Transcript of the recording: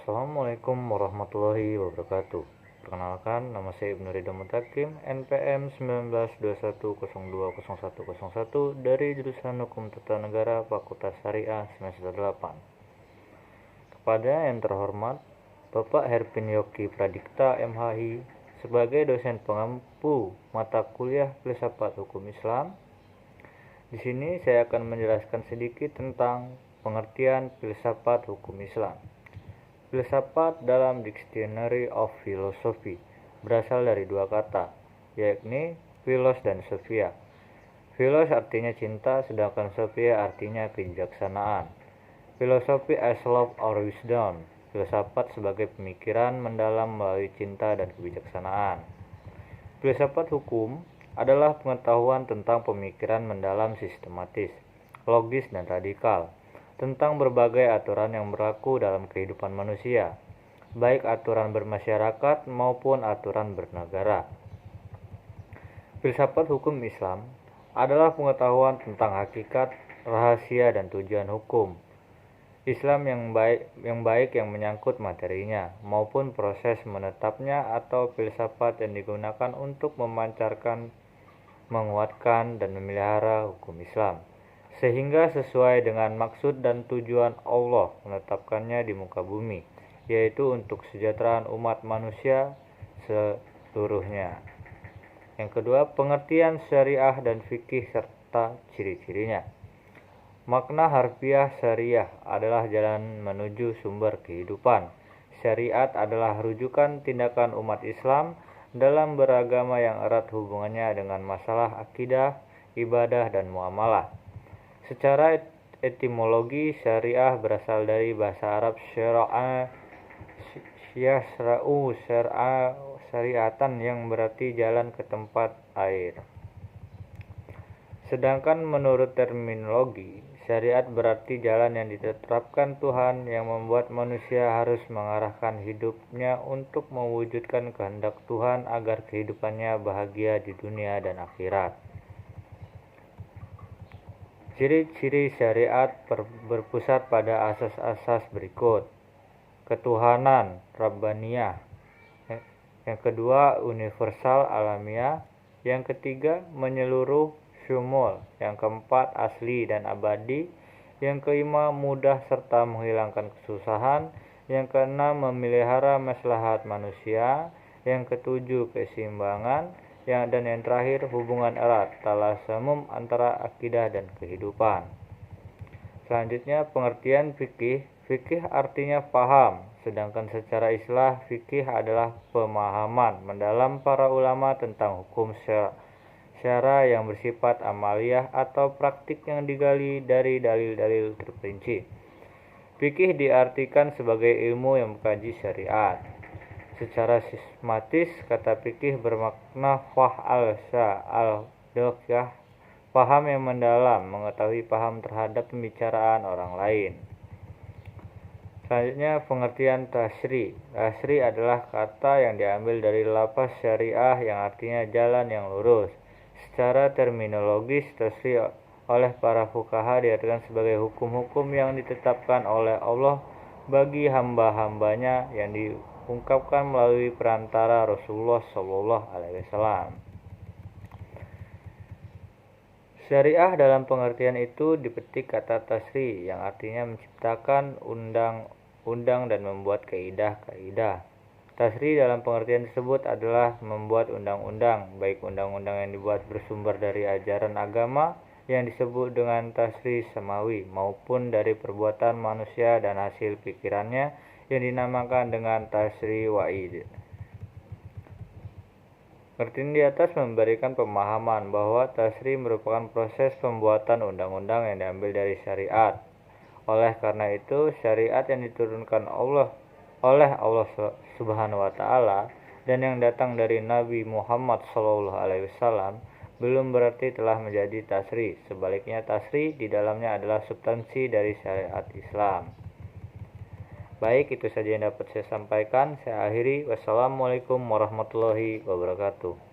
Assalamualaikum warahmatullahi wabarakatuh. Perkenalkan, nama saya Ibnu Ridho Mutakim, NPM 1921020101 dari jurusan Hukum Tata Negara Fakultas Syariah semester 8. Kepada yang terhormat Bapak Herpin Yogi Pradikta MHI sebagai dosen pengampu mata kuliah Filsafat Hukum Islam. Di sini saya akan menjelaskan sedikit tentang pengertian filsafat hukum Islam. Filsafat dalam Dictionary of Philosophy berasal dari dua kata, yakni philos dan sophia. Philos artinya cinta, sedangkan sophia artinya kebijaksanaan. Philosophy as love or wisdom. Filsafat sebagai pemikiran mendalam melalui cinta dan kebijaksanaan. Filsafat hukum adalah pengetahuan tentang pemikiran mendalam sistematis, logis dan radikal, tentang berbagai aturan yang berlaku dalam kehidupan manusia, baik aturan bermasyarakat maupun aturan bernegara. Filsafat hukum Islam adalah pengetahuan tentang hakikat, rahasia, dan tujuan hukum Islam yang baik yang menyangkut materinya maupun proses menetapnya, atau filsafat yang digunakan untuk memancarkan, menguatkan, dan memelihara hukum Islam sehingga sesuai dengan maksud dan tujuan Allah menetapkannya di muka bumi, yaitu untuk kesejahteraan umat manusia seluruhnya. Yang kedua, pengertian syariah dan fikih serta ciri-cirinya. Makna harfiah syariah adalah jalan menuju sumber kehidupan. Syariat adalah rujukan tindakan umat Islam dalam beragama yang erat hubungannya dengan masalah akidah, ibadah, dan muamalah. Secara etimologi, syariah berasal dari bahasa Arab syara'a, yasra'u, syariatan, yang berarti jalan ke tempat air. Sedangkan menurut terminologi, syariat berarti jalan yang ditetapkan Tuhan yang membuat manusia harus mengarahkan hidupnya untuk mewujudkan kehendak Tuhan agar kehidupannya bahagia di dunia dan akhirat. Ciri-ciri syariat berpusat pada asas-asas berikut. Ketuhanan Rabbaniyah. Yang kedua, universal alamiah. Yang ketiga, menyeluruh syumul. Yang keempat, asli dan abadi. Yang kelima, mudah serta menghilangkan kesusahan. Yang keenam, memelihara maslahat manusia. Yang ketujuh, keseimbangan. Dan yang terakhir, hubungan erat talasamum antara akidah dan kehidupan. Selanjutnya, pengertian fikih. Fikih artinya paham, sedangkan secara istilah fikih adalah pemahaman mendalam para ulama tentang hukum syara yang bersifat amaliyah atau praktik yang digali dari dalil-dalil terperinci. Fikih diartikan sebagai ilmu yang mengkaji syariat. Secara sistematis, kata fikih bermakna al-doqyah, paham yang mendalam, mengetahui paham terhadap pembicaraan orang lain. Selanjutnya, pengertian tasri. Tasri adalah kata yang diambil dari lafaz syariah yang artinya jalan yang lurus. Secara terminologis, tasri oleh para fuqaha diartikan sebagai hukum-hukum yang ditetapkan oleh Allah bagi hamba-hambanya yang diungkapkan melalui perantara Rasulullah SAW. Syariah dalam pengertian itu dipetik kata tasri yang artinya menciptakan undang-undang dan membuat kaidah-kaidah. Tasri dalam pengertian tersebut adalah membuat undang-undang, baik undang-undang yang dibuat bersumber dari ajaran agama yang disebut dengan tasri samawi, maupun dari perbuatan manusia dan hasil pikirannya yang dinamakan dengan tasri wa'id. Pengertian di atas memberikan pemahaman bahwa tasri merupakan proses pembuatan undang-undang yang diambil dari syariat. Oleh karena itu, syariat yang diturunkan oleh Allah Subhanahu wa Ta'ala dan yang datang dari Nabi Muhammad SAW belum berarti telah menjadi tasri. Sebaliknya, tasri di dalamnya adalah substansi dari syariat Islam. Baik, itu saja yang dapat saya sampaikan. Saya akhiri. Wassalamualaikum warahmatullahi wabarakatuh.